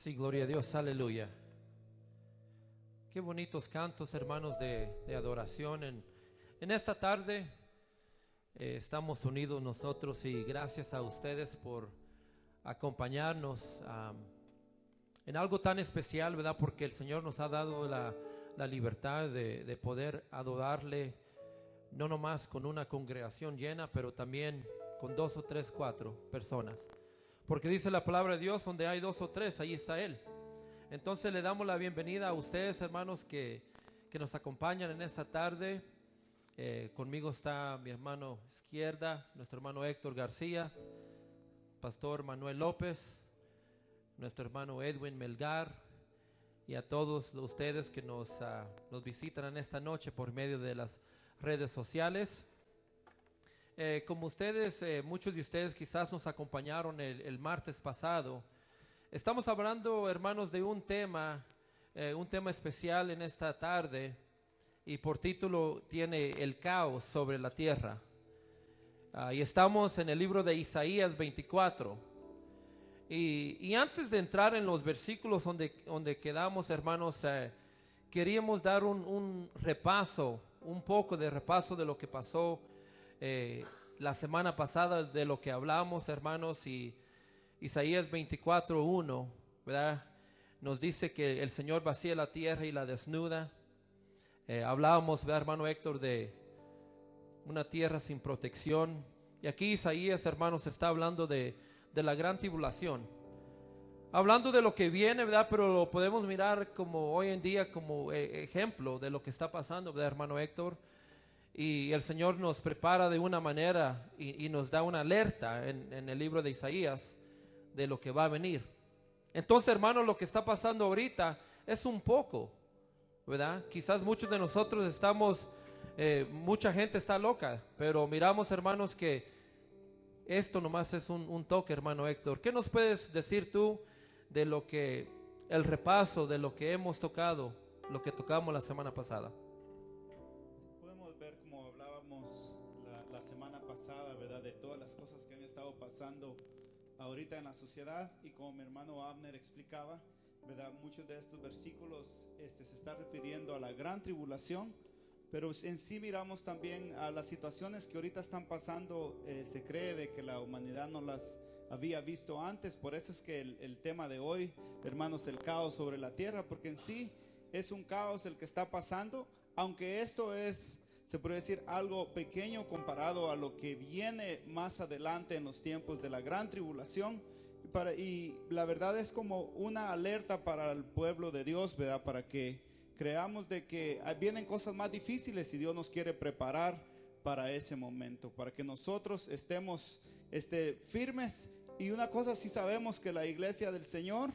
Sí, gloria a Dios, aleluya. Qué bonitos cantos, hermanos, de adoración. En esta tarde estamos unidos nosotros y gracias a ustedes por acompañarnos en algo tan especial, ¿verdad? Porque el Señor nos ha dado la libertad de poder adorarle, no nomás con una congregación llena, pero también con 2 o 3, 4 personas. Porque dice la palabra de Dios, donde hay 2 o 3, ahí está Él. Entonces le damos la bienvenida a ustedes, hermanos, que nos acompañan en esta tarde. Conmigo está mi hermano izquierda, nuestro hermano Héctor García, pastor Manuel López, nuestro hermano Edwin Melgar, y a todos ustedes que nos visitan en esta noche por medio de las redes sociales. Como ustedes, muchos de ustedes quizás nos acompañaron el martes pasado. Estamos hablando, hermanos, de un tema especial en esta tarde, y por título tiene El caos sobre la tierra. Y estamos en el libro de Isaías 24. Y antes de entrar en los versículos donde quedamos, hermanos, queríamos dar un repaso, un poco de repaso de lo que pasó la semana pasada, de lo que hablamos, hermanos. Y Isaías 24:1, ¿verdad? Nos dice que el Señor vacía la tierra y la desnuda. Hablábamos, ¿verdad, hermano Héctor, de una tierra sin protección? Y aquí Isaías, hermanos, está hablando de la gran tribulación, hablando de lo que viene, ¿verdad? Pero lo podemos mirar como hoy en día como ejemplo de lo que está pasando, ¿verdad, hermano Héctor? Y el Señor nos prepara de una manera y nos da una alerta en el libro de Isaías de lo que va a venir. Entonces, hermanos, lo que está pasando ahorita es un poco, ¿verdad? Quizás muchos de nosotros estamos, mucha gente está loca, pero miramos, hermanos, que esto nomás es un toque, hermano Héctor. ¿Qué nos puedes decir tú de lo que, el repaso de lo que hemos tocado, lo que tocamos la semana pasada? Podemos ver, como hablábamos la semana pasada, ¿verdad? De todas las cosas que han estado pasando ahorita en la sociedad, y como mi hermano Abner explicaba, ¿verdad? Muchos de estos versículos se está refiriendo a la gran tribulación, pero en sí miramos también a las situaciones que ahorita están pasando. Se cree de que la humanidad no las había visto antes. Por eso es que el tema de hoy, hermanos, el caos sobre la tierra, porque en sí es un caos el que está pasando, aunque esto es, se puede decir, algo pequeño comparado a lo que viene más adelante en los tiempos de la gran tribulación. Y la verdad es como una alerta para el pueblo de Dios, ¿verdad? Para que creamos de que vienen cosas más difíciles y Dios nos quiere preparar para ese momento, para que nosotros estemos firmes. Y una cosa sí sabemos, que la iglesia del Señor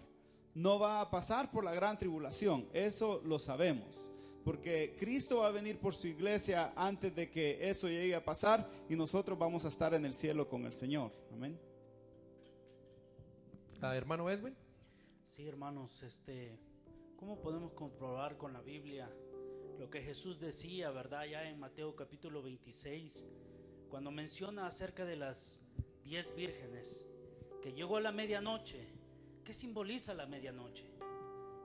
no va a pasar por la gran tribulación, eso lo sabemos, porque Cristo va a venir por su iglesia antes de que eso llegue a pasar, y nosotros vamos a estar en el cielo con el Señor. Amén. Hermano Edwin. Sí, hermanos, ¿cómo podemos comprobar con la Biblia lo que Jesús decía, verdad? Ya en Mateo capítulo 26, cuando menciona acerca de las 10 vírgenes, que llegó a la medianoche. ¿Qué simboliza la medianoche?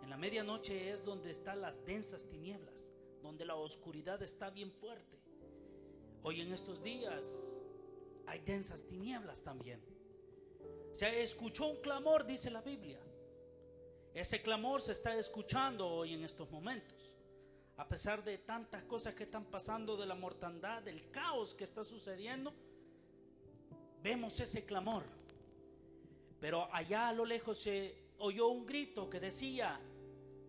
En la medianoche es donde están las densas tinieblas, donde la oscuridad está bien fuerte. Hoy en estos días hay densas tinieblas también. Se escuchó un clamor, dice la Biblia. Ese clamor se está escuchando hoy en estos momentos. A pesar de tantas cosas que están pasando, de la mortandad, del caos que está sucediendo, vemos ese clamor. Pero allá a lo lejos se oyó un grito que decía: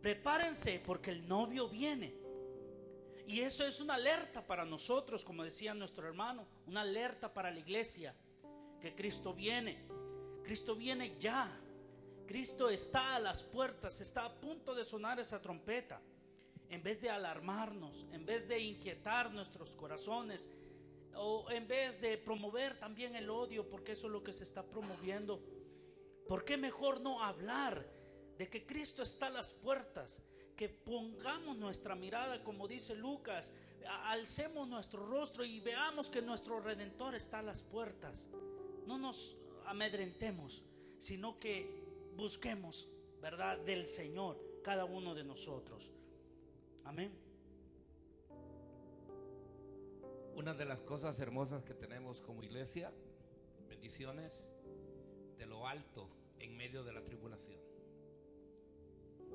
prepárense porque el novio viene. Y eso es una alerta para nosotros, como decía nuestro hermano, una alerta para la iglesia, que Cristo viene. Cristo viene ya. Cristo está a las puertas, está a punto de sonar esa trompeta. En vez de alarmarnos, en vez de inquietar nuestros corazones, o en vez de promover también el odio, porque eso es lo que se está promoviendo, ¿por qué mejor no hablar de que Cristo está a las puertas? Que pongamos nuestra mirada, como dice Lucas, alcemos nuestro rostro y veamos que nuestro Redentor está a las puertas. No nos amedrentemos, sino que busquemos ¿verdad?, del Señor, cada uno de nosotros. Amén. Una de las cosas hermosas que tenemos como iglesia, bendiciones de lo alto en medio de la tribulación.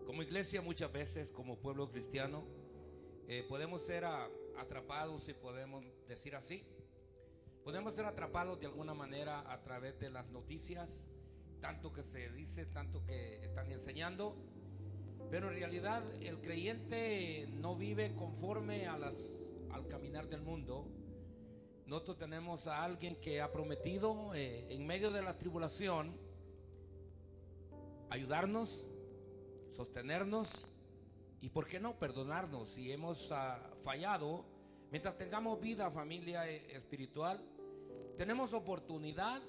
Como iglesia muchas veces, como pueblo cristiano, podemos ser atrapados, si podemos decir así. Podemos ser atrapados de alguna manera a través de las noticias, tanto que se dice, tanto que están enseñando, pero en realidad el creyente no vive conforme al caminar del mundo. Nosotros tenemos a alguien que ha prometido en medio de la tribulación ayudarnos, sostenernos y por qué no perdonarnos si hemos fallado. Mientras tengamos vida, familia espiritual, tenemos oportunidad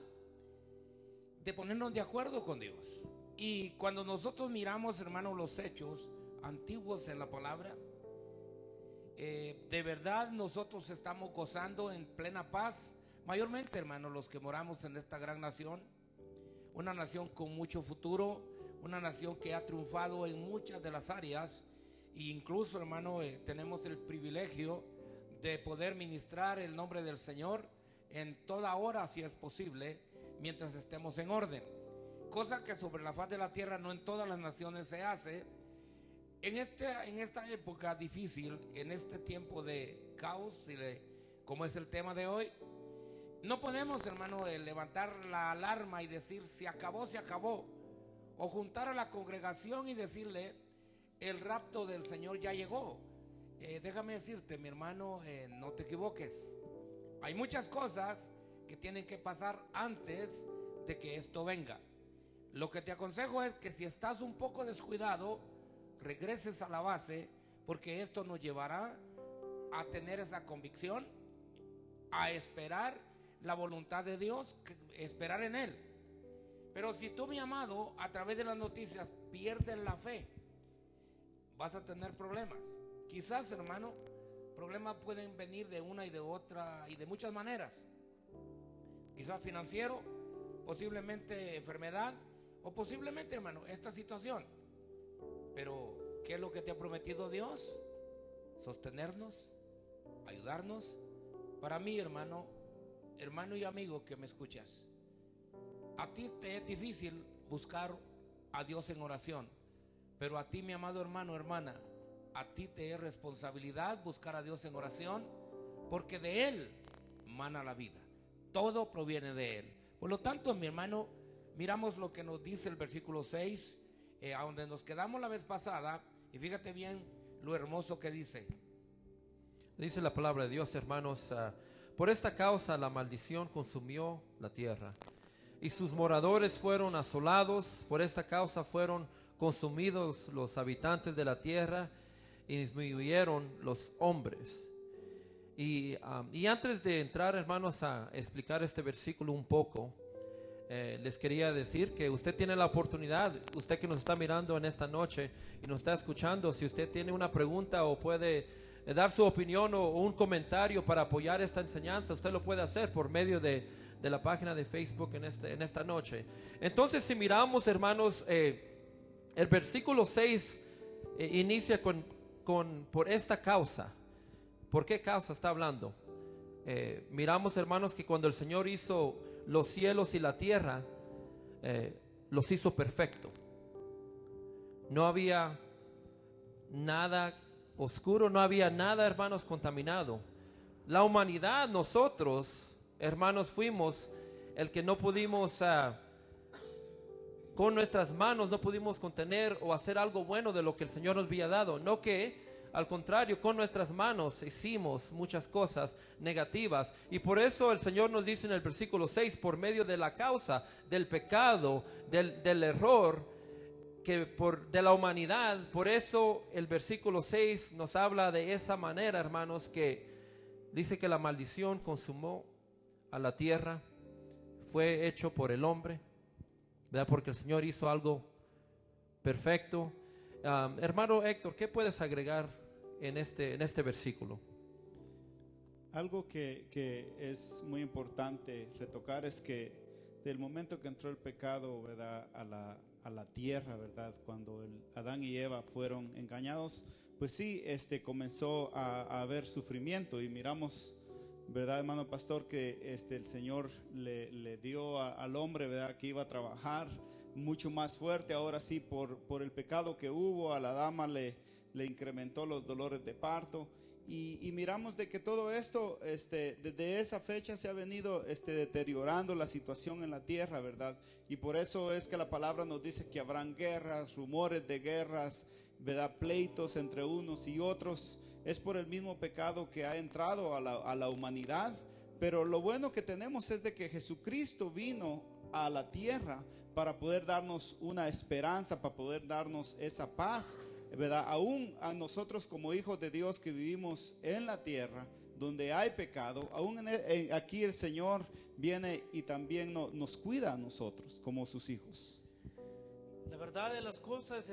de ponernos de acuerdo con Dios. Y cuando nosotros miramos, hermanos, los hechos antiguos en la palabra, de verdad nosotros estamos gozando en plena paz, mayormente, hermanos, los que moramos en esta gran nación, una nación con mucho futuro, una nación que ha triunfado en muchas de las áreas, e incluso, hermano, tenemos el privilegio de poder ministrar el nombre del Señor en toda hora, si es posible, mientras estemos en orden, cosa que sobre la faz de la tierra no en todas las naciones se hace. En esta época difícil, en este tiempo de caos, como es el tema de hoy, no podemos, hermano, levantar la alarma y decir se acabó, o juntar a la congregación y decirle el rapto del Señor ya llegó. Déjame decirte, mi hermano, no te equivoques. Hay muchas cosas que tienen que pasar antes de que esto venga. Lo que te aconsejo es que si estás un poco descuidado, regreses a la base, porque esto nos llevará a tener esa convicción, a esperar la voluntad de Dios, esperar en Él. Pero si tú, mi amado, a través de las noticias pierdes la fe, vas a tener problemas. Quizás, hermano, problemas pueden venir de una y de otra y de muchas maneras. Quizás financiero, posiblemente enfermedad, o posiblemente, hermano, esta situación. Pero, ¿qué es lo que te ha prometido Dios? Sostenernos, ayudarnos. Para mí, hermano y amigo que me escuchas, a ti te es difícil buscar a Dios en oración, pero a ti, mi amado hermano, hermana, a ti te es responsabilidad buscar a Dios en oración, porque de Él mana la vida. Todo proviene de Él. Por lo tanto, mi hermano, miramos lo que nos dice el versículo 6, a donde nos quedamos la vez pasada, y fíjate bien lo hermoso que dice. Dice la palabra de Dios, hermanos, por esta causa la maldición consumió la tierra, y sus moradores fueron asolados. Por esta causa fueron consumidos los habitantes de la tierra, y disminuyeron los hombres. Y antes de entrar, hermanos, a explicar este versículo un poco, les quería decir que usted tiene la oportunidad, usted que nos está mirando en esta noche y nos está escuchando, si usted tiene una pregunta o puede dar su opinión o un comentario para apoyar esta enseñanza, usted lo puede hacer por medio de la página de Facebook en esta noche. Entonces, si miramos, hermanos, el versículo 6 inicia por esta causa. ¿Por qué causa está hablando? Miramos, hermanos, que cuando el Señor hizo los cielos y la tierra, los hizo perfecto. No había nada oscuro, no había nada, hermanos, contaminado. La humanidad, nosotros, hermanos, fuimos el que no pudimos, con nuestras manos no pudimos contener o hacer algo bueno de lo que el Señor nos había dado. No que, al contrario, con nuestras manos hicimos muchas cosas negativas. Y por eso el Señor nos dice en el versículo 6, por medio de la causa del pecado, del error, de la humanidad. Por eso el versículo 6 nos habla de esa manera, hermanos, que dice que la maldición consumó a la tierra, fue hecho por el hombre, ¿verdad? Porque el Señor hizo algo perfecto. Hermano Héctor, ¿qué puedes agregar en este versículo? Algo que es muy importante retocar es que del momento que entró el pecado, ¿verdad?, a a la tierra, ¿verdad? Cuando Adán y Eva fueron engañados, pues sí, comenzó a haber sufrimiento, y miramos, ¿verdad, hermano pastor? Que el Señor le dio al hombre, ¿verdad? Que iba a trabajar mucho más fuerte. Ahora sí, por el pecado que hubo, a la dama le incrementó los dolores de parto. Y miramos de que todo esto, desde esa fecha se ha venido deteriorando la situación en la tierra, ¿verdad? Y por eso es que la palabra nos dice que habrán guerras, rumores de guerras, ¿verdad? Pleitos entre unos y otros. Es por el mismo pecado que ha entrado a la humanidad. Pero lo bueno que tenemos es de que Jesucristo vino a la tierra para poder darnos una esperanza, para poder darnos esa paz, ¿verdad? Aún a nosotros como hijos de Dios que vivimos en la tierra donde hay pecado, aún aquí el Señor viene y también nos cuida a nosotros como sus hijos. La verdad de las cosas,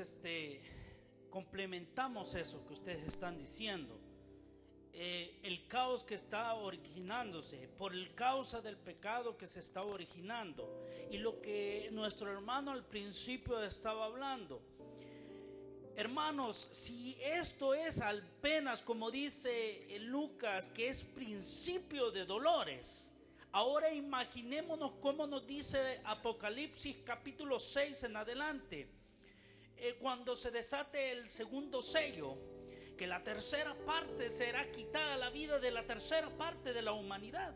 complementamos eso que ustedes están diciendo. El caos que está originándose por el causa del pecado que se está originando, y lo que nuestro hermano al principio estaba hablando. Hermanos, si esto es apenas, como dice Lucas, que es principio de dolores, ahora imaginémonos cómo nos dice Apocalipsis capítulo 6 en adelante, cuando se desate el segundo sello, que la tercera parte será quitada, la vida de la tercera parte de la humanidad.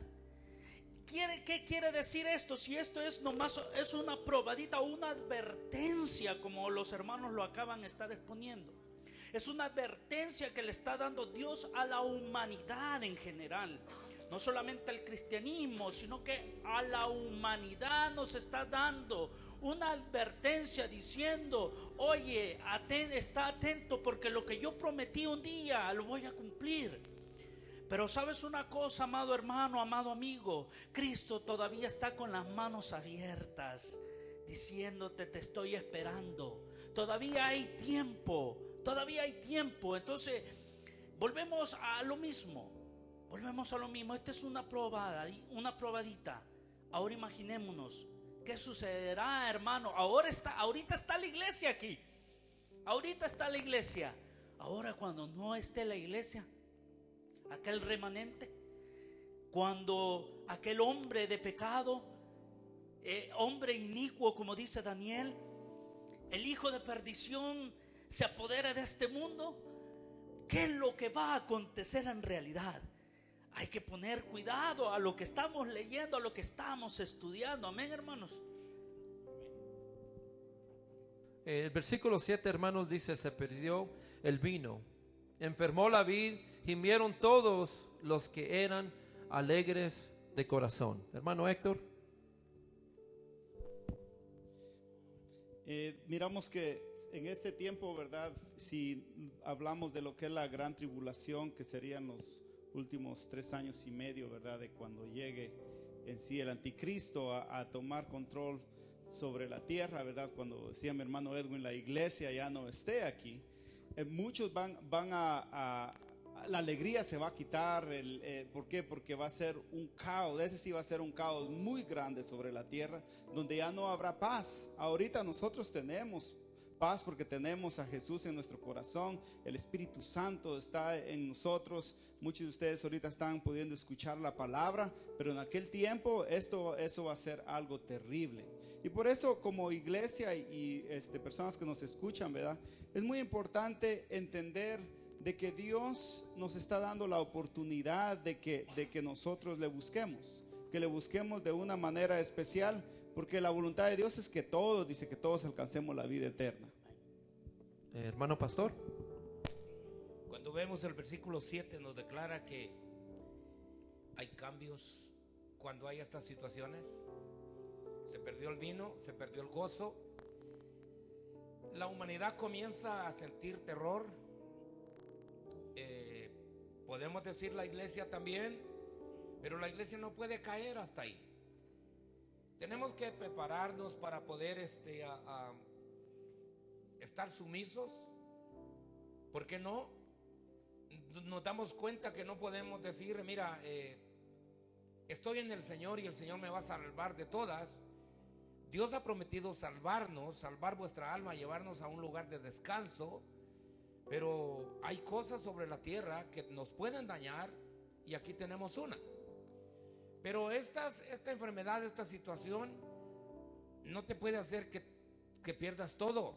¿Qué quiere decir esto? Si esto es nomás es una probadita, una advertencia, como los hermanos lo acaban de estar exponiendo. Es una advertencia que le está dando Dios a la humanidad en general. No solamente al cristianismo, sino que a la humanidad nos está dando una advertencia diciendo: oye, está atento, porque lo que yo prometí un día lo voy a cumplir. Pero sabes una cosa, amado hermano, amado amigo, Cristo todavía está con las manos abiertas, diciéndote: te estoy esperando, todavía hay tiempo, todavía hay tiempo. Entonces volvemos a lo mismo, esta es una probadita. Ahora imaginémonos qué sucederá, hermano. Ahorita está la iglesia aquí, ahorita está la iglesia. Ahora cuando no esté la iglesia, aquel remanente, cuando aquel hombre de pecado, hombre inicuo, como dice Daniel, el hijo de perdición, se apodera de este mundo, ¿qué es lo que va a acontecer en realidad? Hay que poner cuidado a lo que estamos leyendo, a lo que estamos estudiando. Amén, hermanos. El versículo 7, hermanos, dice: se perdió el vino, enfermó la vid, gimieron todos los que eran alegres de corazón. Hermano Héctor. Miramos que en este tiempo, ¿verdad? Si hablamos de lo que es la gran tribulación, que serían los últimos 3 años y medio, ¿verdad? De cuando llegue en sí el anticristo a tomar control sobre la tierra, ¿verdad? Cuando decía mi hermano Edwin, la iglesia ya no esté aquí. Muchos van a la alegría se va a quitar. ¿Por qué? Porque va a ser un caos. Ese sí va a ser un caos muy grande sobre la tierra, donde ya no habrá paz. Ahorita nosotros tenemos paz porque tenemos a Jesús en nuestro corazón. El Espíritu Santo está en nosotros. Muchos de ustedes ahorita están pudiendo escuchar la palabra, pero en aquel tiempo eso va a ser algo terrible. Y por eso, como iglesia y personas que nos escuchan, ¿verdad? Es muy importante entender de que Dios nos está dando la oportunidad de que nosotros le busquemos, que le busquemos de una manera especial, porque la voluntad de Dios es que todos, dice, que todos alcancemos la vida eterna. Hermano pastor. Cuando vemos el versículo 7 nos declara que hay cambios cuando hay estas situaciones. Se perdió el vino, se perdió el gozo. La humanidad comienza a sentir terror. Podemos decir la iglesia también, pero la iglesia no puede caer hasta ahí. Tenemos que prepararnos para poder estar sumisos. ¿Por qué no? Nos damos cuenta que no podemos decir: mira, estoy en el Señor y el Señor me va a salvar de todas. Dios ha prometido salvarnos, salvar vuestra alma, llevarnos a un lugar de descanso, pero hay cosas sobre la tierra que nos pueden dañar y aquí tenemos una. Pero esta enfermedad, esta situación no te puede hacer que pierdas todo.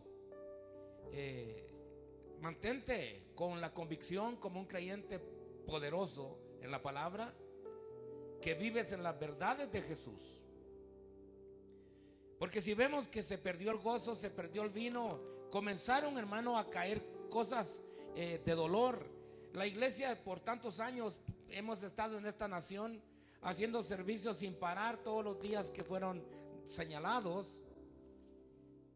Mantente con la convicción como un creyente poderoso en la palabra, que vives en las verdades de Jesús. Porque si vemos que se perdió el gozo, se perdió el vino, comenzaron, hermano, a caer cosas de dolor. La iglesia por tantos años hemos estado en esta nación haciendo servicios sin parar todos los días que fueron señalados,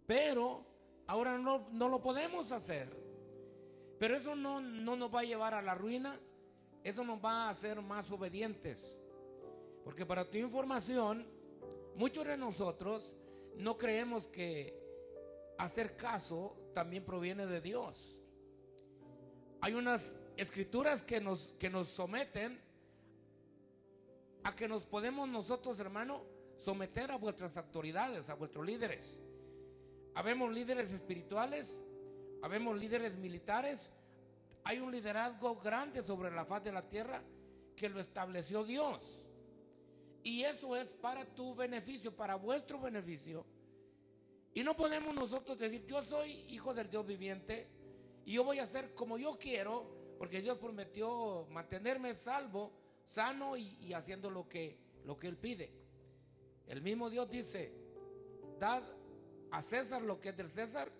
pero ahora no lo podemos hacer. Pero eso no nos va a llevar a la ruina, eso nos va a hacer más obedientes. Porque para tu información, muchos de nosotros no creemos que hacer caso también proviene de Dios. Hay unas escrituras que nos someten a que nos podemos nosotros, hermano, someter a vuestras autoridades, a vuestros líderes. Habemos líderes espirituales, habemos líderes militares. Hay un liderazgo grande sobre la faz de la tierra que lo estableció Dios. Y eso es para tu beneficio, para vuestro beneficio. Y no podemos nosotros decir, yo soy hijo del Dios viviente y yo voy a hacer como yo quiero, porque Dios prometió mantenerme salvo, sano y haciendo lo que Él pide. El mismo Dios dice, dad a César lo que es del César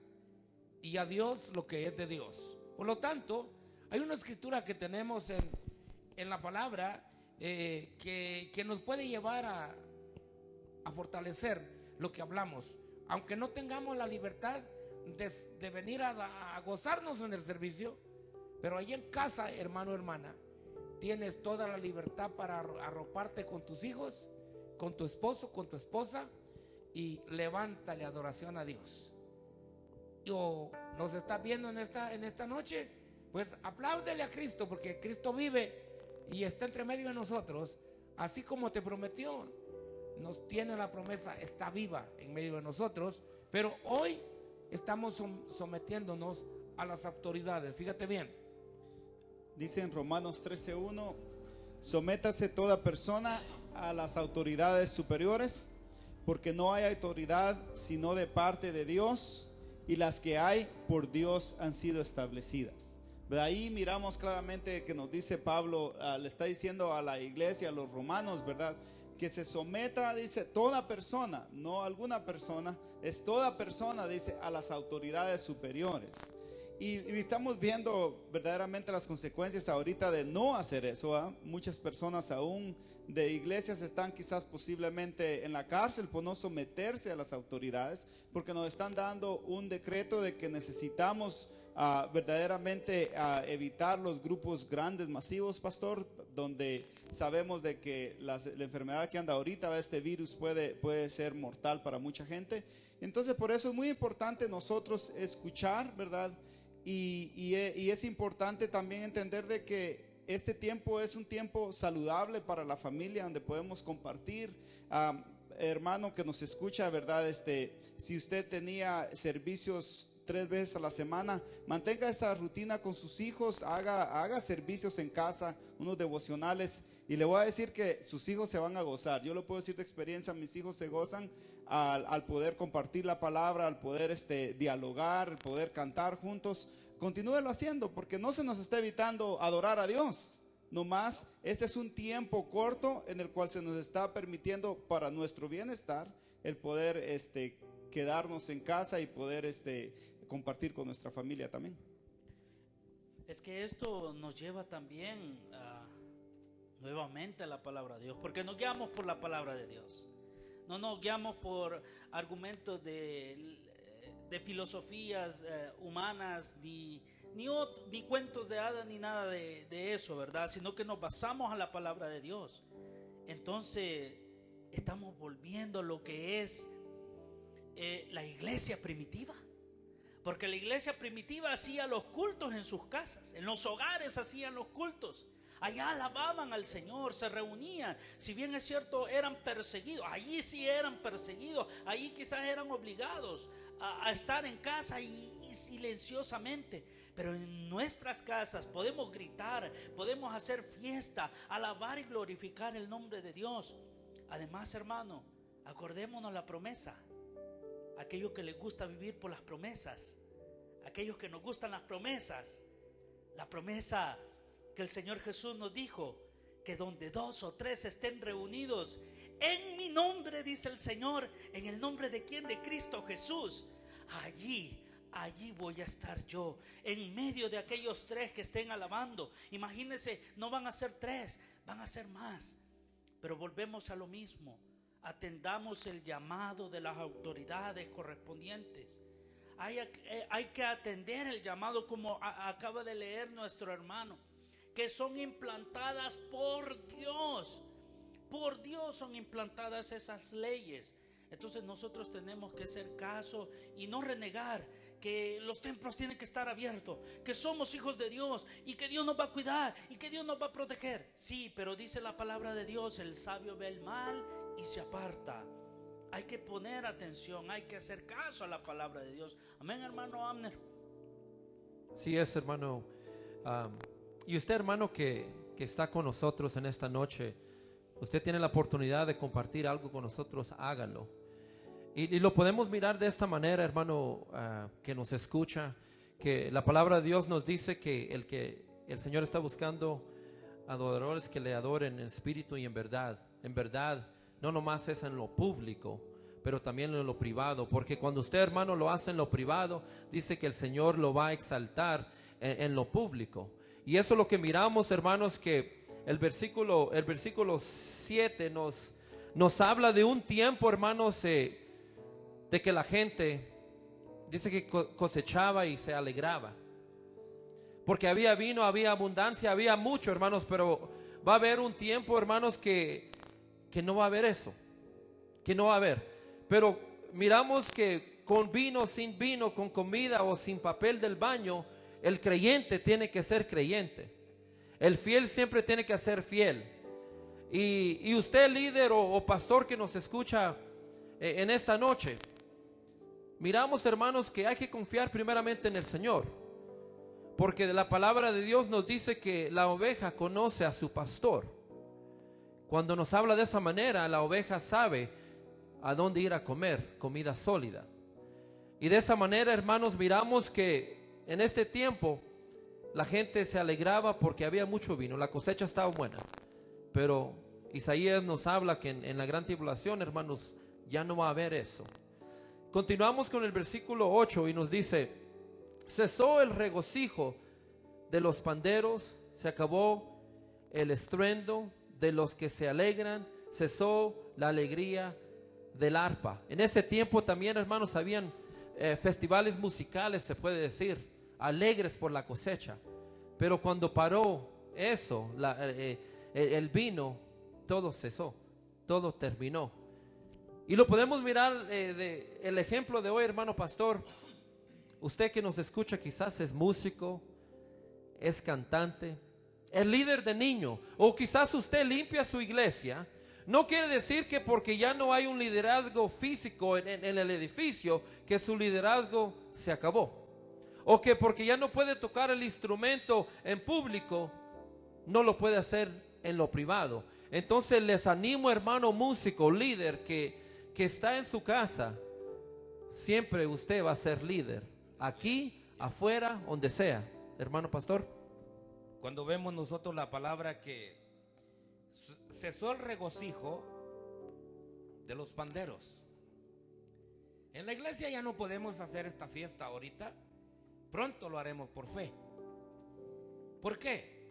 y a Dios lo que es de Dios. Por lo tanto, hay una escritura que tenemos en la palabra que nos puede llevar a fortalecer lo que hablamos, aunque no tengamos la libertad de venir a gozarnos en el servicio, pero ahí en casa, hermano, hermana, tienes toda la libertad para arroparte con tus hijos, con tu esposo, con tu esposa, y levántale adoración a Dios. O nos estás viendo en esta noche, pues apláudele a Cristo, porque Cristo vive y está entre medio de nosotros, así como te prometió. Nos tiene la promesa, está viva en medio de nosotros, pero hoy estamos sometiéndonos a las autoridades. Fíjate bien. Dice en Romanos 13:1, sométase toda persona a las autoridades superiores, porque no hay autoridad sino de parte de Dios, y las que hay por Dios han sido establecidas. De ahí miramos claramente que nos dice Pablo, le está diciendo a la iglesia, a los romanos, ¿verdad? Que se someta, dice, toda persona, no alguna persona, es toda persona, dice, a las autoridades superiores. Y estamos viendo verdaderamente las consecuencias ahorita de no hacer eso, ¿eh? Muchas personas aún de iglesias están quizás posiblemente en la cárcel por no someterse a las autoridades, porque nos están dando un decreto de que necesitamos verdaderamente evitar los grupos grandes, masivos, pastor, donde sabemos de que la enfermedad que anda ahorita, este virus puede ser mortal para mucha gente. Entonces por eso es muy importante nosotros escuchar, ¿verdad? Y es importante también entender de que este tiempo es un tiempo saludable para la familia, donde podemos compartir. Hermano que nos escucha, ¿verdad? Si usted tenía servicios 3 veces a la semana, mantenga esta rutina con sus hijos, haga servicios en casa, unos devocionales, y le voy a decir que sus hijos se van a gozar. Yo lo puedo decir de experiencia, mis hijos se gozan al poder compartir la palabra, al poder dialogar, al poder cantar juntos. Continúelo haciendo, porque no se nos está evitando adorar a Dios. Nomás, este es un tiempo corto en el cual se nos está permitiendo para nuestro bienestar el poder quedarnos en casa y poder compartir con nuestra familia también. Es que esto nos lleva también nuevamente a la palabra de Dios, porque nos guiamos por la palabra de Dios. No nos guiamos por argumentos de filosofías humanas, ni cuentos de hadas, ni nada de eso, ¿verdad? Sino que nos basamos a la palabra de Dios. Entonces, estamos volviendo a lo que es la iglesia primitiva. Porque la iglesia primitiva hacía los cultos en sus casas, en los hogares hacían los cultos. allá alababan al Señor, se reunían. Si bien es cierto, eran perseguidos, allí sí eran perseguidos, allí quizás eran obligados a estar en casa y silenciosamente. Pero en nuestras casas podemos gritar, podemos hacer fiesta, alabar y glorificar el nombre de Dios. Además, hermano, acordémonos la promesa. Aquellos que les gusta vivir por las promesas, aquellos que nos gustan las promesas, la promesa que el Señor Jesús nos dijo, que donde 2 o 3 estén reunidos en mi nombre, dice el Señor, en el nombre de quién, de Cristo Jesús, allí voy a estar yo, en medio de aquellos 3 que estén alabando. Imagínense, no van a ser 3, van a ser más. Pero volvemos a lo mismo, atendamos el llamado de las autoridades correspondientes. Hay que atender el llamado, como acaba de leer nuestro hermano, que son implantadas por Dios. Por Dios son implantadas esas leyes. Entonces nosotros tenemos que hacer caso y no renegar que los templos tienen que estar abiertos, que somos hijos de Dios y que Dios nos va a cuidar y que Dios nos va a proteger. Sí, pero dice la palabra de Dios, el sabio ve el mal y se aparta. Hay que poner atención, hay que hacer caso a la palabra de Dios. Amén, hermano Abner. Sí es, hermano. Y usted, hermano, que está con nosotros en esta noche, usted tiene la oportunidad de compartir algo con nosotros, hágalo. Y lo podemos mirar de esta manera, hermano, que nos escucha, que la palabra de Dios nos dice que el Señor está buscando adoradores que le adoren en espíritu y en verdad. En verdad, no nomás es en lo público, pero también en lo privado, porque cuando usted, hermano, lo hace en lo privado, dice que el Señor lo va a exaltar en lo público. Y eso es lo que miramos, hermanos, que el versículo 7 nos habla de un tiempo, hermanos, de que la gente dice que cosechaba y se alegraba, porque había vino, había abundancia, había mucho, hermanos. Pero va a haber un tiempo, hermanos, que no va a haber eso, que no va a haber. Pero miramos que con vino, sin vino, con comida o sin papel del baño, el creyente tiene que ser creyente. El fiel siempre tiene que ser fiel. Y usted, líder o pastor que nos escucha en esta noche, miramos, hermanos, que hay que confiar primeramente en el Señor, porque la palabra de Dios nos dice que la oveja conoce a su pastor. Cuando nos habla de esa manera, la oveja sabe a dónde ir a comer comida sólida. Y de esa manera, hermanos, miramos que en este tiempo la gente se alegraba porque había mucho vino, la cosecha estaba buena. Pero Isaías nos habla que en la gran tribulación, hermanos, ya no va a haber eso. Continuamos con el versículo 8 y nos dice: cesó el regocijo de los panderos, se acabó el estruendo de los que se alegran, cesó la alegría del arpa. En ese tiempo también, hermanos, habían festivales musicales, se puede decir, alegres por la cosecha. Pero cuando paró eso, el vino, todo cesó, todo terminó. Y lo podemos mirar el ejemplo de hoy, hermano pastor. Usted que nos escucha quizás es músico, es cantante, es líder de niño, o quizás usted limpia su iglesia. No quiere decir que porque ya no hay un liderazgo físico en el edificio, que su liderazgo se acabó. O que porque ya no puede tocar el instrumento en público, no lo puede hacer en lo privado. Entonces les animo, hermano músico, líder, que está en su casa, siempre usted va a ser líder, aquí, afuera, donde sea. Hermano pastor. Cuando vemos nosotros la palabra que cesó el regocijo de los panderos. En la iglesia ya no podemos hacer esta fiesta ahorita, pronto lo haremos por fe. ¿Por qué?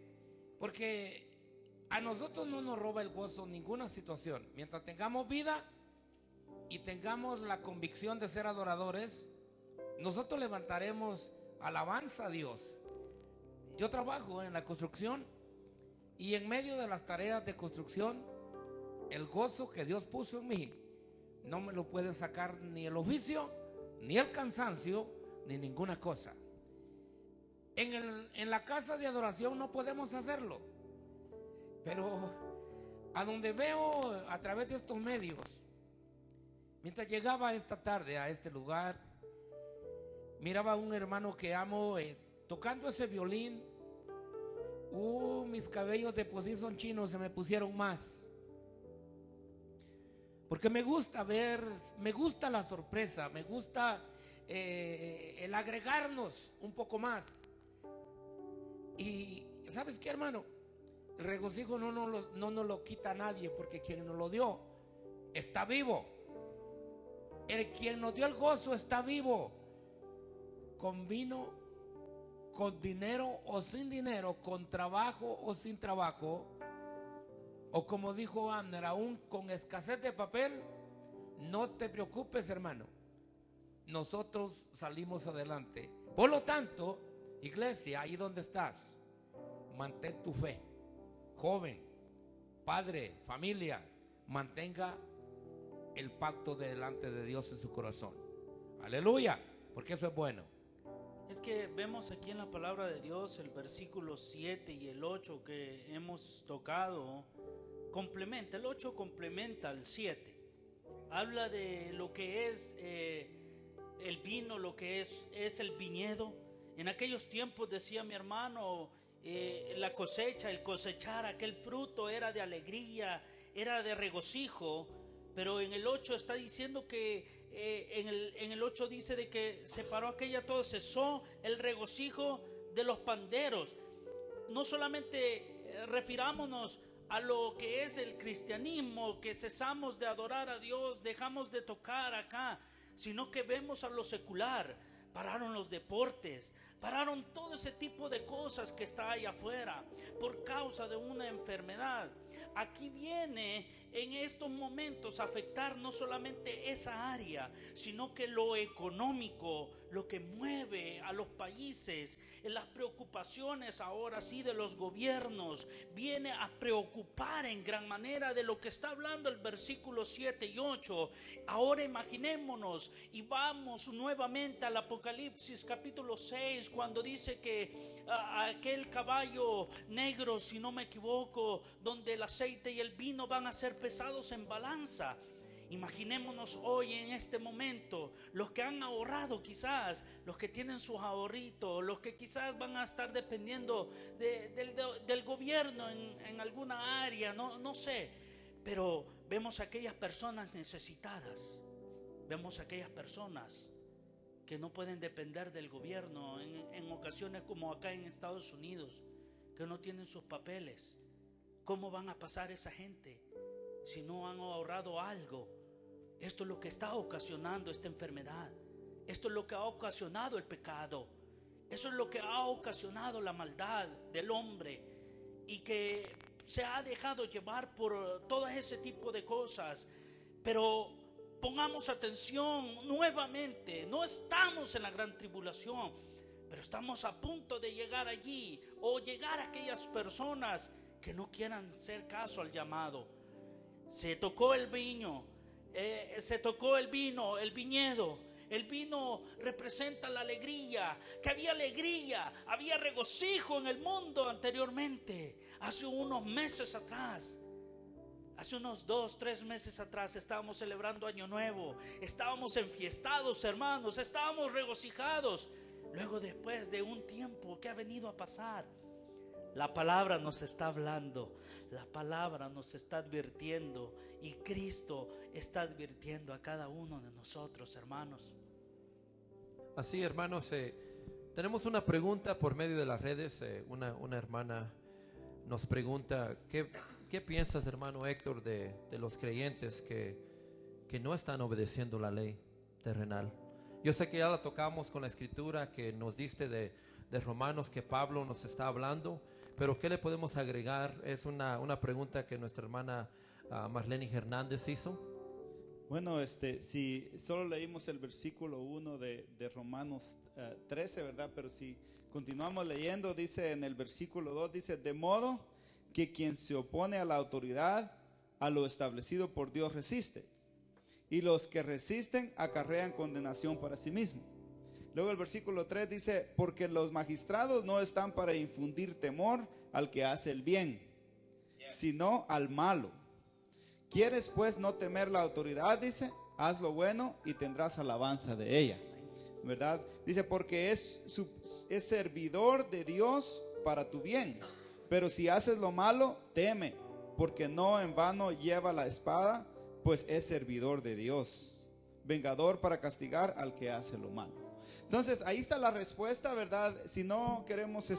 Porque a nosotros no nos roba el gozo ninguna situación. Mientras tengamos vida y tengamos la convicción de ser adoradores, nosotros levantaremos alabanza a Dios. Yo trabajo en la construcción y en medio de las tareas de construcción, el gozo que Dios puso en mí no me lo puede sacar ni el oficio, ni el cansancio, ni ninguna cosa. En la casa de adoración no podemos hacerlo. Pero a donde veo a través de estos medios, mientras llegaba esta tarde a este lugar, miraba a un hermano que amo tocando ese violín. Mis cabellos de por sí son chinos, se me pusieron más. Porque me gusta ver, me gusta la sorpresa, me gusta el agregarnos un poco más. Y ¿sabes qué, hermano? El regocijo no nos lo quita nadie, porque quien nos lo dio está vivo. Quien nos dio el gozo está vivo. Con vino, con dinero o sin dinero, con trabajo o sin trabajo, o como dijo Abner, aún con escasez de papel, no te preocupes, hermano. Nosotros salimos adelante. Por lo tanto, iglesia, ahí donde estás, mantén tu fe. Joven, padre, familia, mantenga el pacto delante de Dios en su corazón. Aleluya, porque eso es bueno. Es que vemos aquí en la palabra de Dios el versículo 7 y el 8 que hemos tocado, complementa, el 8 complementa al 7. Habla de lo que es el vino, lo que es el viñedo. En aquellos tiempos, decía mi hermano, la cosecha, el cosechar aquel fruto era de alegría, era de regocijo. Pero en el 8 está diciendo que en el 8 dice de que se paró aquella, todo cesó el regocijo de los panderos. No solamente refirámonos a lo que es el cristianismo, que cesamos de adorar a Dios, dejamos de tocar acá, sino que vemos a lo secular. Pararon los deportes, pararon todo ese tipo de cosas que está allá afuera por causa de una enfermedad. Aquí viene en estos momentos a afectar no solamente esa área, sino que lo económico, lo que mueve a los países, las preocupaciones ahora sí de los gobiernos, viene a preocupar en gran manera de lo que está hablando el versículo 7 y 8. Ahora imaginémonos y vamos nuevamente al Apocalipsis capítulo 6, cuando dice que aquel caballo negro, si no me equivoco, donde el aceite y el vino van a ser pesados en balanza. Imaginémonos hoy en este momento, los que han ahorrado quizás, los que tienen sus ahorritos, los que quizás van a estar dependiendo del gobierno en alguna área, no sé, pero vemos aquellas personas necesitadas, vemos aquellas personas que no pueden depender del gobierno en ocasiones como acá en Estados Unidos, que no tienen sus papeles. ¿Cómo van a pasar esa gente si no han ahorrado algo? Esto es lo que está ocasionando esta enfermedad. Esto es lo que ha ocasionado el pecado. Eso es lo que ha ocasionado la maldad del hombre, y que se ha dejado llevar por todo ese tipo de cosas. Pero pongamos atención nuevamente, no estamos en la gran tribulación, pero estamos a punto de llegar allí, o llegar a aquellas personas que no quieran hacer caso al llamado. Se tocó el vino, se tocó el vino, el viñedo. El vino representa la alegría, que había regocijo en el mundo anteriormente. Hace unos meses atrás, hace unos 2-3 meses atrás, estábamos celebrando Año Nuevo, estábamos enfiestados, hermanos, estábamos regocijados. Luego, después de un tiempo que ha venido a pasar, la palabra nos está hablando, la palabra nos está advirtiendo, y Cristo está advirtiendo a cada uno de nosotros, hermanos. Así, hermanos, tenemos una pregunta por medio de las redes. Una hermana nos pregunta, ¿qué piensas, hermano Héctor, de los creyentes que no están obedeciendo la ley terrenal? Yo sé que ya la tocamos con la escritura que nos diste de Romanos, que Pablo nos está hablando, pero ¿qué le podemos agregar? Es una pregunta que nuestra hermana Marlene Hernández hizo. Bueno, si solo leímos el versículo 1 de Romanos 13, ¿verdad? Pero si continuamos leyendo, dice en el versículo 2, dice: de modo que quien se opone a la autoridad, a lo establecido por Dios resiste, y los que resisten acarrean condenación para sí mismos. Luego el versículo 3 dice: porque los magistrados no están para infundir temor al que hace el bien, sino al malo. ¿Quieres pues no temer la autoridad? Dice, haz lo bueno y tendrás alabanza de ella, ¿verdad? Dice, porque es servidor de Dios para tu bien. Pero si haces lo malo, teme, porque no en vano lleva la espada, pues es servidor de Dios, vengador para castigar al que hace lo malo. Entonces ahí está la respuesta, ¿verdad? Si no queremos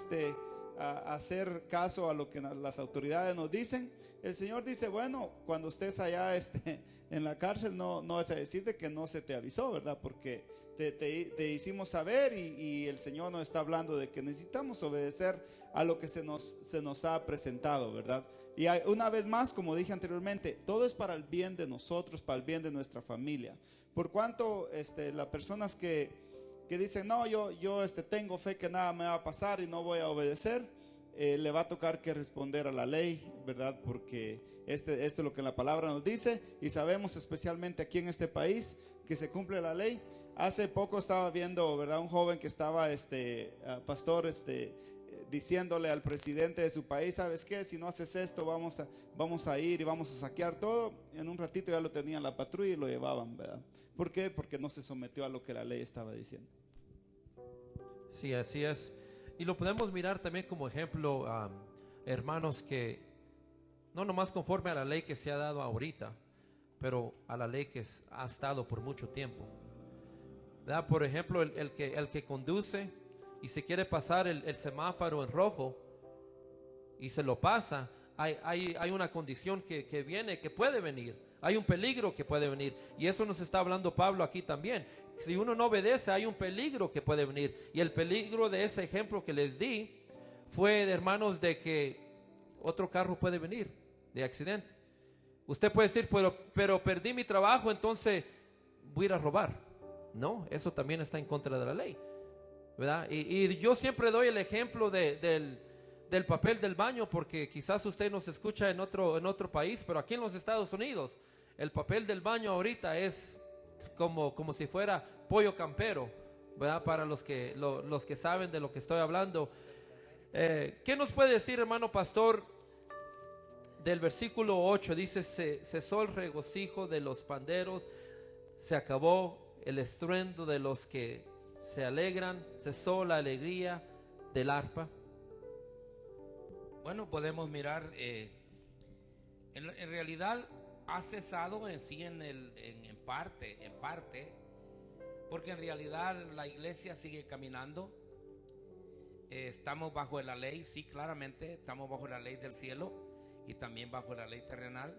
hacer caso a lo que las autoridades nos dicen, el Señor dice, bueno, cuando estés allá en la cárcel, no es a decirte que no se te avisó, ¿verdad? Porque te hicimos saber y el Señor nos está hablando de que necesitamos obedecer a lo que se nos ha presentado, ¿verdad? Y una vez más, como dije anteriormente, todo es para el bien de nosotros, para el bien de nuestra familia. Por cuanto las personas que dicen, no, yo tengo fe que nada me va a pasar y no voy a obedecer, le va a tocar que responder a la ley, ¿verdad? Porque esto es lo que la palabra nos dice, y sabemos especialmente aquí en este país que se cumple la ley. Hace poco estaba viendo, ¿verdad? Un joven que estaba, pastor, diciéndole al presidente de su país, ¿sabes qué? Si no haces esto, vamos a ir y vamos a saquear todo. En un ratito ya lo tenían la patrulla y lo llevaban, ¿verdad? ¿Por qué? Porque no se sometió a lo que la ley estaba diciendo. Sí, así es. Y lo podemos mirar también como ejemplo, hermanos, que no nomás conforme a la ley que se ha dado ahorita, pero a la ley que ha estado por mucho tiempo, ¿verdad? Por ejemplo, el que conduce y se quiere pasar el semáforo en rojo y se lo pasa, hay una condición que viene, que puede venir. Hay un peligro que puede venir, y eso nos está hablando Pablo aquí también. Si uno no obedece, hay un peligro que puede venir, y el peligro de ese ejemplo que les di fue, hermanos, de que otro carro puede venir de accidente. Usted puede decir, pero perdí mi trabajo, entonces voy a ir a robar. No, eso también está en contra de la ley, ¿verdad? Y yo siempre doy el ejemplo del papel del baño, porque quizás usted nos escucha en otro país, pero aquí en los Estados Unidos el papel del baño ahorita es como si fuera pollo campero, ¿verdad? Para los que saben de lo que estoy hablando. ¿Qué nos puede decir, hermano pastor, del versículo 8? Dice, cesó el regocijo de los panderos, se acabó el estruendo de los que se alegran, cesó la alegría del arpa. Bueno, podemos mirar, en realidad ha cesado en sí en parte, porque en realidad la iglesia sigue caminando. Estamos bajo la ley, sí, claramente, estamos bajo la ley del cielo y también bajo la ley terrenal.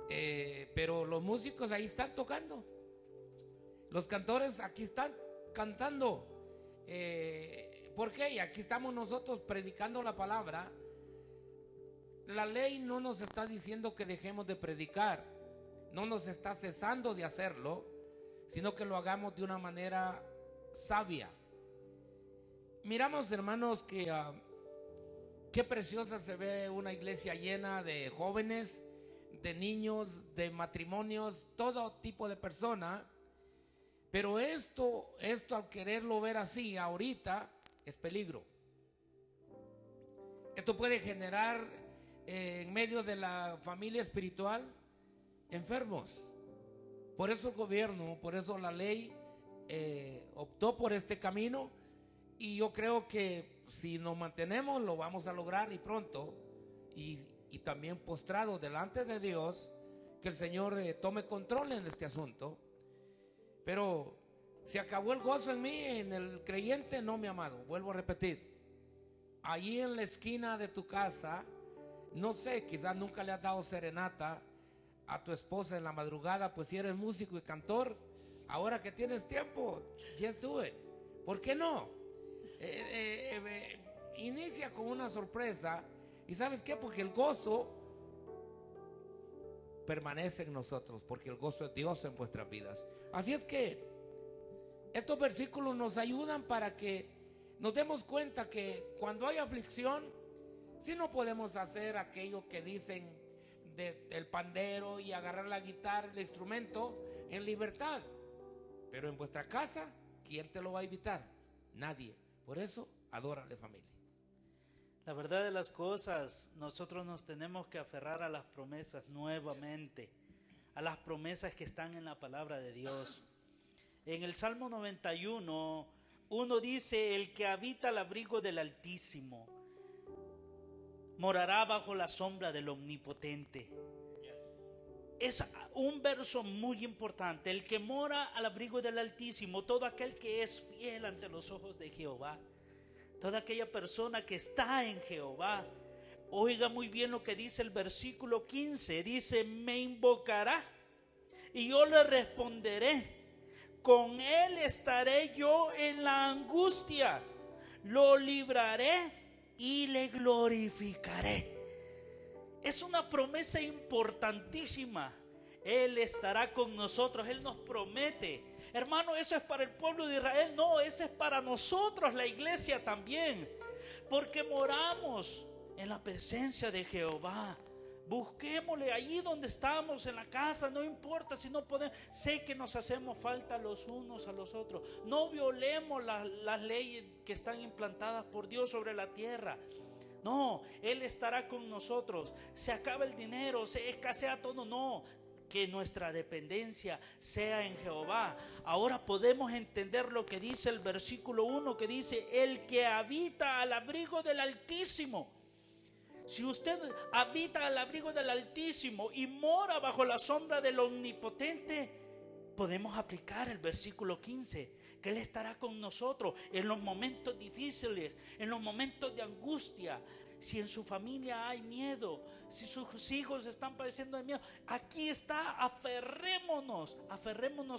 Pero los músicos ahí están tocando, los cantores aquí están cantando. ¿Por qué? Y aquí estamos nosotros predicando la palabra. La ley no nos está diciendo que dejemos de predicar, no nos está cesando de hacerlo, sino que lo hagamos de una manera sabia. Miramos, hermanos, que qué preciosa se ve una iglesia llena de jóvenes, de niños, de matrimonios, todo tipo de personas. Pero esto al quererlo ver así ahorita es peligro. Esto puede generar en medio de la familia espiritual enfermos. Por eso el gobierno, por eso la ley optó por este camino, y yo creo que si nos mantenemos lo vamos a lograr, y pronto, y también postrados delante de Dios, que el Señor tome control en este asunto. Pero se acabó el gozo en mí, en el creyente, no, mi amado. Vuelvo a repetir, allí en la esquina de tu casa, no sé, quizás nunca le has dado serenata a tu esposa en la madrugada. Pues si eres músico y cantor, ahora que tienes tiempo, just do it. ¿Por qué no? Inicia con una sorpresa. ¿Y sabes qué? Porque el gozo permanece en nosotros, porque el gozo es Dios en vuestras vidas. Así es que estos versículos nos ayudan para que nos demos cuenta que cuando hay aflicción, sí no podemos hacer aquello que dicen del pandero y agarrar la guitarra, el instrumento, en libertad. Pero en vuestra casa, ¿quién te lo va a evitar? Nadie. Por eso, adórale, familia. La verdad de las cosas, nosotros nos tenemos que aferrar a las promesas nuevamente, a las promesas que están en la palabra de Dios. En el Salmo 91, uno dice: el que habita al abrigo del Altísimo morará bajo la sombra del Omnipotente. Es un verso muy importante. El que mora al abrigo del Altísimo, todo aquel que es fiel ante los ojos de Jehová, toda aquella persona que está en Jehová. Oiga muy bien lo que dice el versículo 15. Dice: me invocará y yo le responderé. Con él estaré yo en la angustia. Lo libraré y le glorificaré. Es una promesa importantísima. Él estará con nosotros. Él nos promete. Hermano, eso es para el pueblo de Israel. No, eso es para nosotros, la iglesia también. Porque moramos en la presencia de Jehová. Busquémosle allí donde estamos, en la casa, no importa si no podemos. Sé que nos hacemos falta los unos a los otros. No violemos las leyes que están implantadas por Dios sobre la tierra. No, Él estará con nosotros. Se acaba el dinero, se escasea todo. No, que nuestra dependencia sea en Jehová. Ahora podemos entender lo que dice el versículo 1, que dice: el que habita al abrigo del Altísimo. Si usted habita al abrigo del Altísimo y mora bajo la sombra del Omnipotente, podemos aplicar el versículo 15, que Él estará con nosotros en los momentos difíciles, en los momentos de angustia. Si en su familia hay miedo, si sus hijos están padeciendo de miedo, aquí está. Aferrémonos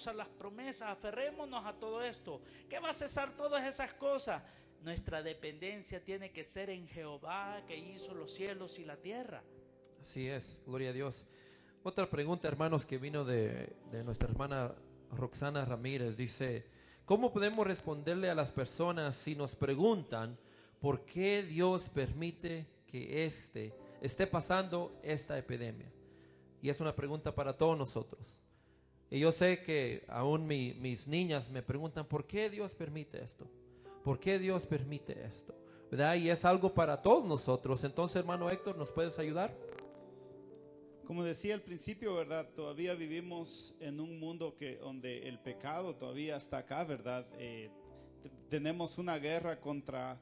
a las promesas, aferrémonos a todo esto. ¿Qué va a cesar todas esas cosas? Nuestra dependencia tiene que ser en Jehová, que hizo los cielos y la tierra. Así es, gloria a Dios. Otra pregunta, hermanos, que vino de nuestra hermana Roxana Ramírez. Dice: ¿cómo podemos responderle a las personas si nos preguntan por qué Dios permite que esté pasando esta epidemia? Y es una pregunta para todos nosotros. Y yo sé que aún mis niñas me preguntan: ¿por qué Dios permite esto? ¿Por qué Dios permite esto? ¿Verdad? Y es algo para todos nosotros. Entonces, hermano Héctor, ¿nos puedes ayudar? Como decía al principio, ¿verdad? Todavía vivimos en un mundo donde el pecado todavía está acá, ¿verdad? Tenemos una guerra contra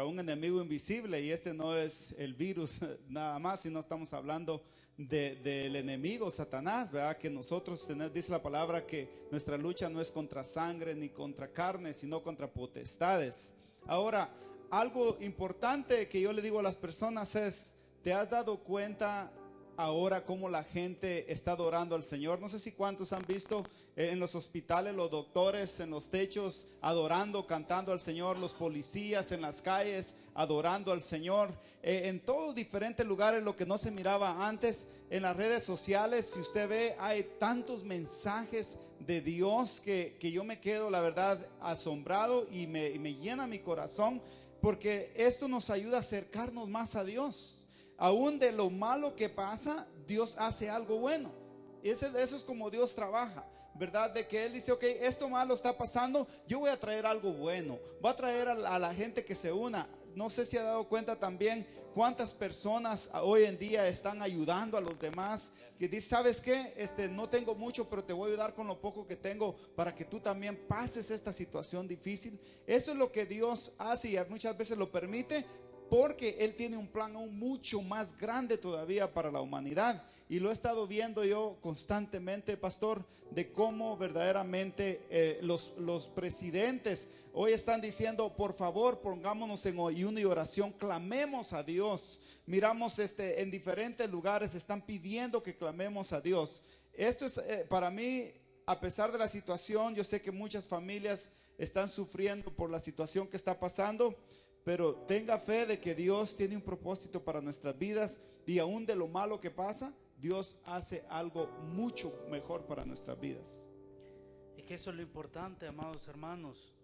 un enemigo invisible, y este no es el virus nada más, sino estamos hablando del enemigo Satanás, ¿verdad? Que nosotros dice la palabra que nuestra lucha no es contra sangre ni contra carne, sino contra potestades. Ahora, algo importante que yo le digo a las personas es: ¿te has dado cuenta ahora cómo la gente está adorando al Señor? No sé si cuántos han visto en los hospitales, los doctores en los techos adorando, cantando al Señor, los policías en las calles adorando al Señor, en todos diferentes lugares, lo que no se miraba antes. En las redes sociales, si usted ve, hay tantos mensajes de Dios que yo me quedo, la verdad, asombrado, y me llena mi corazón, porque esto nos ayuda a acercarnos más a Dios. Aún de lo malo que pasa, Dios hace algo bueno. Eso es como Dios trabaja, ¿verdad? De que Él dice: ok, esto malo está pasando, yo voy a traer algo bueno. Voy a traer a la gente que se una. No sé si ha dado cuenta también cuántas personas hoy en día están ayudando a los demás. Que dice: ¿sabes qué? No tengo mucho, pero te voy a ayudar con lo poco que tengo para que tú también pases esta situación difícil. Eso es lo que Dios hace, y muchas veces lo permite, porque Él tiene un plan aún mucho más grande todavía para la humanidad. Y lo he estado viendo yo constantemente, pastor, de cómo verdaderamente los presidentes hoy están diciendo: por favor, pongámonos en ayuno y oración, clamemos a Dios. Miramos en diferentes lugares están pidiendo que clamemos a Dios. Esto es para mí, a pesar de la situación, yo sé que muchas familias están sufriendo por la situación que está pasando, pero tenga fe de que Dios tiene un propósito para nuestras vidas, y aún de lo malo que pasa, Dios hace algo mucho mejor para nuestras vidas. Es que eso es lo importante, amados hermanos,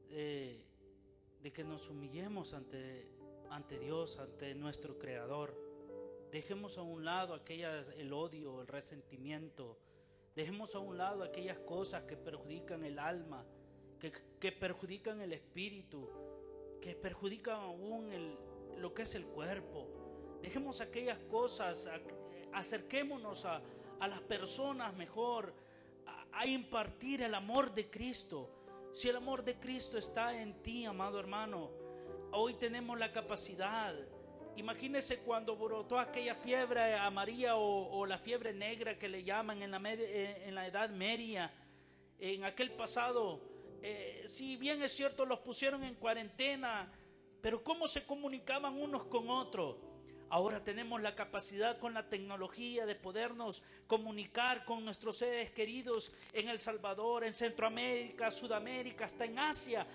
de que nos humillemos ante Dios, ante nuestro Creador. Dejemos a un lado el odio, el resentimiento. Dejemos a un lado aquellas cosas que perjudican el alma, que perjudican el espíritu, que perjudican aún lo que es el cuerpo. Dejemos aquellas cosas, acerquémonos a las personas mejor, a impartir el amor de Cristo. Si el amor de Cristo está en ti, amado hermano, hoy tenemos la capacidad. Imagínese cuando brotó aquella fiebre amarilla o la fiebre negra que le llaman en la Edad Media, en aquel pasado. Si bien es cierto, los pusieron en cuarentena, pero ¿cómo se comunicaban unos con otros? Ahora tenemos la capacidad con la tecnología de podernos comunicar con nuestros seres queridos en El Salvador, en Centroamérica, Sudamérica, hasta en Asia,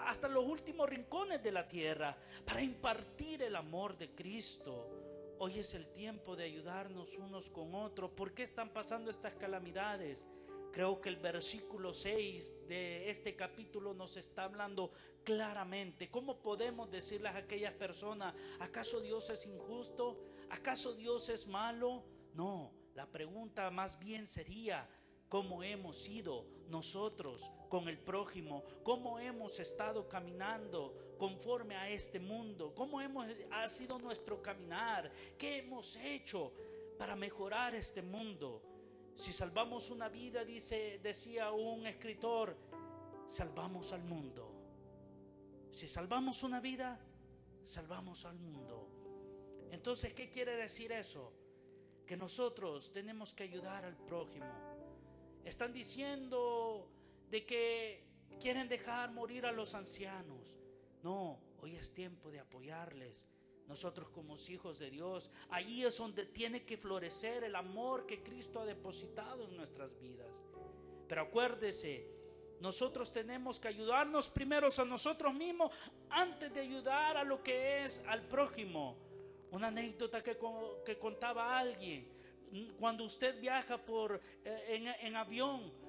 hasta los últimos rincones de la tierra, para impartir el amor de Cristo. Hoy es el tiempo de ayudarnos unos con otros. ¿Por qué están pasando estas calamidades? Creo que el versículo 6 de este capítulo nos está hablando claramente. ¿Cómo podemos decirles a aquellas personas, ¿acaso Dios es injusto? ¿Acaso Dios es malo? No, la pregunta más bien sería, ¿cómo hemos sido nosotros con el prójimo? ¿Cómo hemos estado caminando conforme a este mundo? ¿Cómo ha sido nuestro caminar? ¿Qué hemos hecho para mejorar este mundo? Si salvamos una vida, decía un escritor, salvamos al mundo. Si salvamos una vida, salvamos al mundo. Entonces, ¿qué quiere decir eso? Que nosotros tenemos que ayudar al prójimo. Están diciendo de que quieren dejar morir a los ancianos. No, hoy es tiempo de apoyarles. Nosotros como hijos de Dios, ahí es donde tiene que florecer el amor que Cristo ha depositado en nuestras vidas. Pero acuérdese, nosotros tenemos que ayudarnos primero a nosotros mismos antes de ayudar a lo que es al prójimo. Una anécdota que contaba alguien: cuando usted viaja en avión,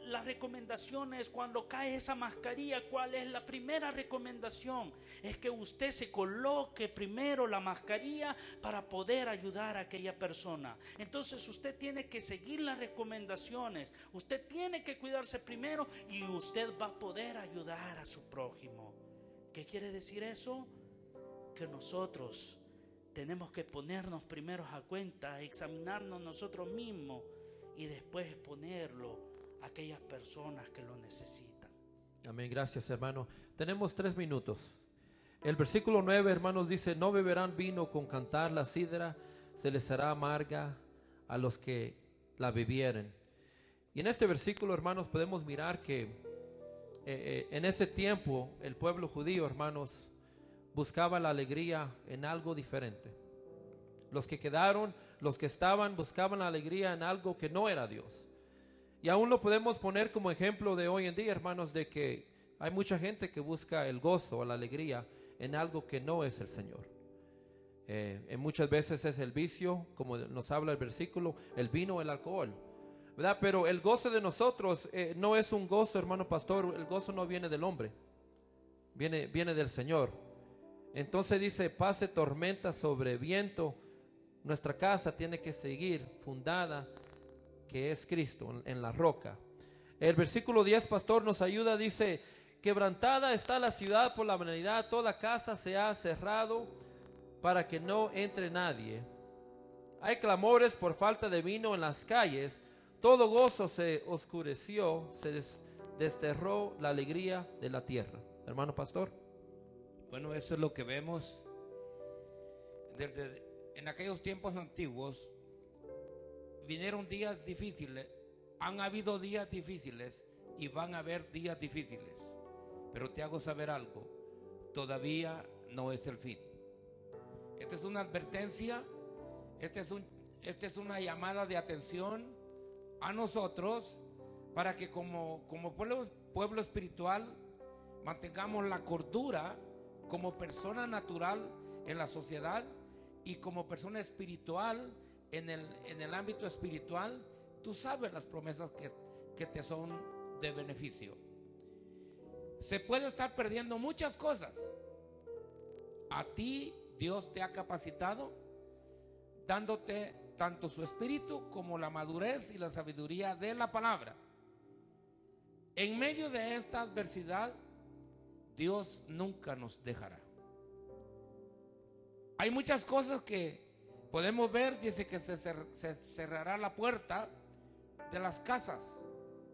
las recomendaciones, cuando cae esa mascarilla, ¿cuál es la primera recomendación? Es que usted se coloque primero la mascarilla para poder ayudar a aquella persona. Entonces usted tiene que seguir las recomendaciones, usted tiene que cuidarse primero y usted va a poder ayudar a su prójimo. ¿Qué quiere decir eso? Que nosotros tenemos que ponernos primero a cuenta, examinarnos nosotros mismos y después ponerlo a aquellas personas que lo necesitan. Amén, gracias hermano. Tenemos 3 minutos. El versículo 9, hermanos, dice: no beberán vino con cantar, la sidra se les hará amarga a los que la bebieren. Y en este versículo, hermanos, podemos mirar que en ese tiempo el pueblo judío, hermanos, buscaba la alegría en algo diferente. Los que quedaron, los que estaban, buscaban la alegría en algo que no era Dios. Y aún lo podemos poner como ejemplo de hoy en día, hermanos, de que hay mucha gente que busca el gozo o la alegría en algo que no es el Señor. Muchas veces es el vicio, como nos habla el versículo, el vino, el alcohol, ¿verdad? Pero el gozo de nosotros no es un gozo, hermano pastor, el gozo no viene del hombre, viene del Señor. Entonces dice: pase tormenta sobre viento, nuestra casa tiene que seguir fundada, que es Cristo, en la roca. El versículo 10, pastor, nos ayuda, dice: quebrantada está la ciudad por la vanidad, toda casa se ha cerrado para que no entre nadie. Hay clamores por falta de vino en las calles, todo gozo se oscureció, se desterró la alegría de la tierra. Hermano pastor. Bueno, eso es lo que vemos en aquellos tiempos antiguos. Vinieron días difíciles, han habido días difíciles y van a haber días difíciles. Pero te hago saber algo: todavía no es el fin. Esta es una advertencia, esta es una llamada de atención a nosotros para que como pueblo espiritual mantengamos la cordura como persona natural en la sociedad y como persona espiritual en el ámbito espiritual. Tú sabes las promesas que te son de beneficio. Se puede estar perdiendo muchas cosas. A ti Dios te ha capacitado, dándote tanto su espíritu como la madurez y la sabiduría de la palabra. En medio de esta adversidad, Dios nunca nos dejará. Hay muchas cosas que podemos ver. Dice que se cerrará la puerta de las casas.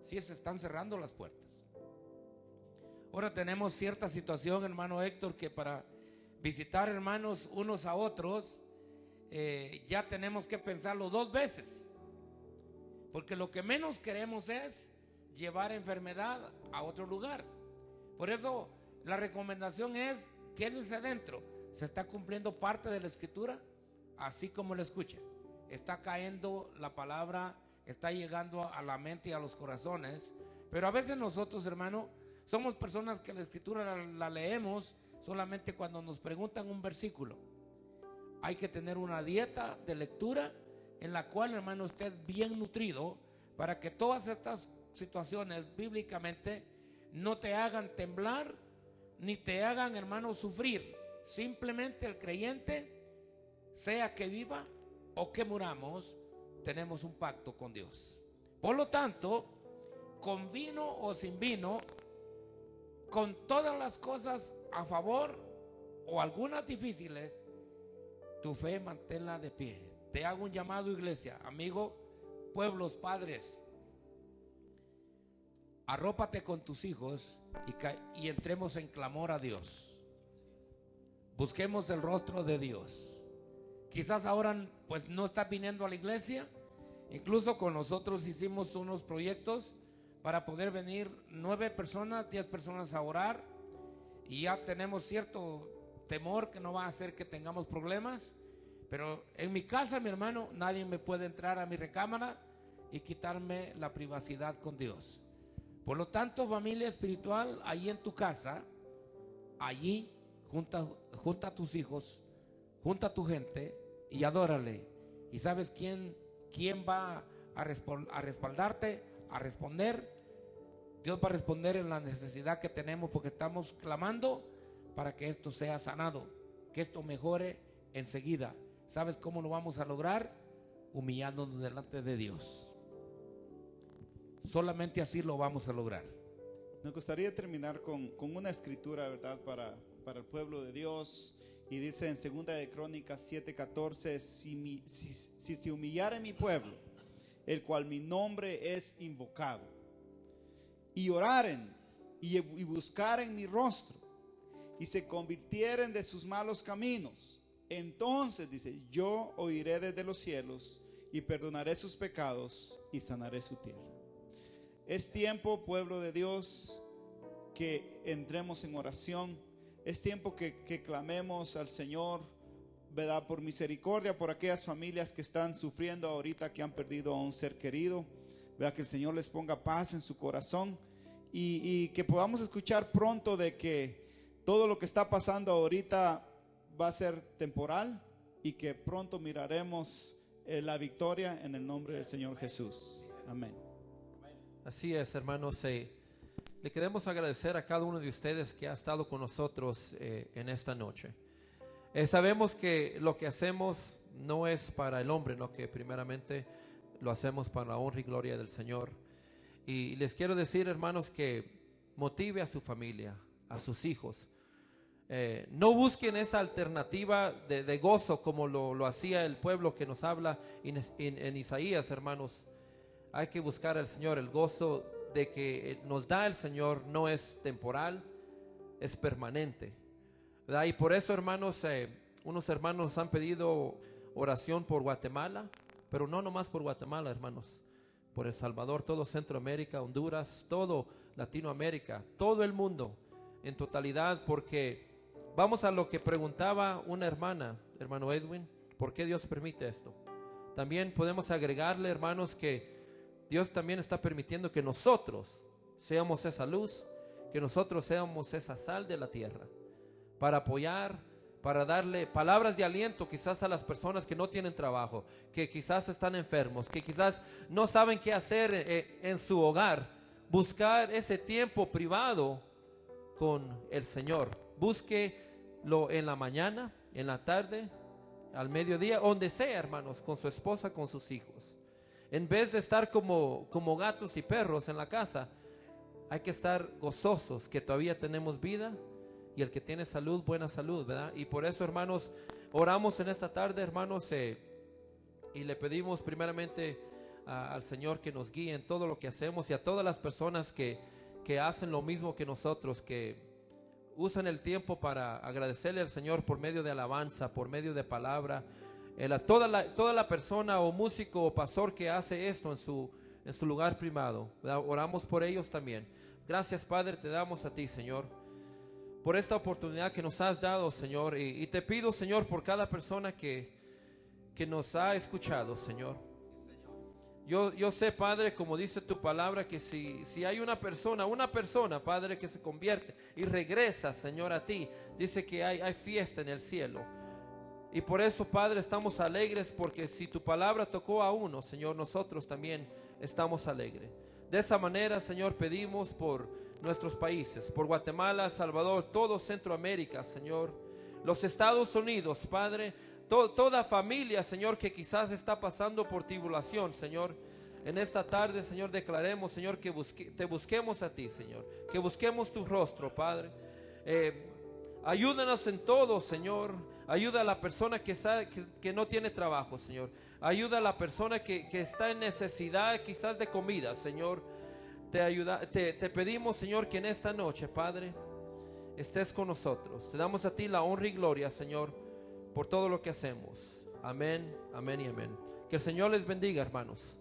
Sí, se están cerrando las puertas. Ahora tenemos cierta situación, hermano Héctor, que para visitar hermanos unos a otros, ya tenemos que pensarlo 2 veces. Porque lo que menos queremos es llevar enfermedad a otro lugar. Por eso la recomendación es: quédense adentro. Se está cumpliendo parte de la escritura, así como lo escucha. Está cayendo la palabra, está llegando a la mente y a los corazones. Pero a veces nosotros, hermano, somos personas que la escritura la leemos solamente cuando nos preguntan un versículo. Hay que tener una dieta de lectura en la cual, hermano, estés bien nutrido, para que todas estas situaciones bíblicamente no te hagan temblar ni te hagan, hermano, sufrir. Simplemente el creyente, sea que viva o que muramos, tenemos un pacto con Dios. Por lo tanto, con vino o sin vino, con todas las cosas a favor o algunas difíciles, tu fe manténla de pie. Te hago un llamado, iglesia, amigo, pueblos, padres: arrópate con tus hijos y entremos en clamor a Dios. Busquemos el rostro de Dios. Quizás ahora pues no estás viniendo a la iglesia. Incluso con nosotros hicimos unos proyectos para poder venir 9 personas, 10 personas a orar, y ya tenemos cierto temor que no va a hacer que tengamos problemas. Pero en mi casa, mi hermano, nadie me puede entrar a mi recámara y quitarme la privacidad con Dios. Por lo tanto, familia espiritual, allí en tu casa, allí junta a tus hijos, junta a tu gente y adórale. ¿Y sabes quién va a respaldarte, a responder? Dios va a responder en la necesidad que tenemos, porque estamos clamando para que esto sea sanado, que esto mejore enseguida. ¿Sabes cómo lo vamos a lograr? Humillándonos delante de Dios. Solamente así lo vamos a lograr. Me gustaría terminar con una escritura, ¿verdad? Para el pueblo de Dios. Y dice en 2 de Crónicas 7:14: si se humillare mi pueblo, el cual mi nombre es invocado, y oraren y buscaren mi rostro, y se convirtieren de sus malos caminos, entonces, dice, yo oiré desde los cielos y perdonaré sus pecados y sanaré su tierra. Es tiempo, pueblo de Dios, que entremos en oración. Es tiempo que clamemos al Señor, ¿verdad? Por misericordia, por aquellas familias que están sufriendo ahorita, que han perdido a un ser querido, ¿verdad? Que el Señor les ponga paz en su corazón, y que podamos escuchar pronto de que todo lo que está pasando ahorita va a ser temporal, y que pronto miraremos la victoria en el nombre del Señor Jesús. Amén. Así es, hermanos. Le queremos agradecer a cada uno de ustedes que ha estado con nosotros en esta noche. Sabemos que lo que hacemos no es para el hombre, no, que primeramente lo hacemos para la honra y gloria del Señor. Y les quiero decir, hermanos, que motive a su familia, a sus hijos. No busquen esa alternativa de gozo como lo hacía el pueblo que nos habla en Isaías, hermanos. Hay que buscar al Señor. El gozo de que nos da el Señor no es temporal, es permanente, ¿verdad? Y por eso, hermanos, unos hermanos han pedido oración por Guatemala, pero no nomás por Guatemala, hermanos, por El Salvador, todo Centroamérica, Honduras, todo Latinoamérica, todo el mundo en totalidad, porque vamos a lo que preguntaba una hermana, hermano Edwin: ¿por qué Dios permite esto? También podemos agregarle, hermanos, que Dios también está permitiendo que nosotros seamos esa luz, que nosotros seamos esa sal de la tierra, para apoyar, para darle palabras de aliento quizás a las personas que no tienen trabajo, que quizás están enfermos, que quizás no saben qué hacer en su hogar. Buscar ese tiempo privado con el Señor. Búsquelo en la mañana, en la tarde, al mediodía, donde sea, hermanos, con su esposa, con sus hijos. En vez de estar como gatos y perros en la casa, hay que estar gozosos que todavía tenemos vida, y el que tiene salud, buena salud, ¿verdad? Y por eso, hermanos, oramos en esta tarde, hermanos, y le pedimos primeramente al Señor que nos guíe en todo lo que hacemos, y a todas las personas que hacen lo mismo que nosotros, que usan el tiempo para agradecerle al Señor por medio de alabanza, por medio de palabra. Toda la persona o músico o pastor que hace esto en su lugar privado, ¿verdad? Oramos por ellos también. Gracias, Padre, te damos a ti, Señor, por esta oportunidad que nos has dado, Señor, y te pido, Señor, por cada persona que nos ha escuchado, Señor. Yo sé, Padre, como dice tu palabra, que si hay una persona, Padre, que se convierte y regresa, Señor, a ti, dice que hay fiesta en el cielo. Y por eso, Padre, estamos alegres, porque si tu palabra tocó a uno, Señor, nosotros también estamos alegres. De esa manera, Señor, pedimos por nuestros países, por Guatemala, El Salvador, todo Centroamérica, Señor, los Estados Unidos, Padre, toda familia, Señor, que quizás está pasando por tribulación, Señor. En esta tarde, Señor, declaremos, Señor, que te busquemos a ti, Señor, que busquemos tu rostro, Padre. Ayúdanos en todo, Señor. Ayuda a la persona que no tiene trabajo, Señor. Ayuda a la persona que está en necesidad quizás de comida, Señor. Te pedimos, Señor, que en esta noche, Padre, estés con nosotros. Te damos a ti la honra y gloria, Señor, por todo lo que hacemos. Amén, amén y amén. Que el Señor les bendiga, hermanos.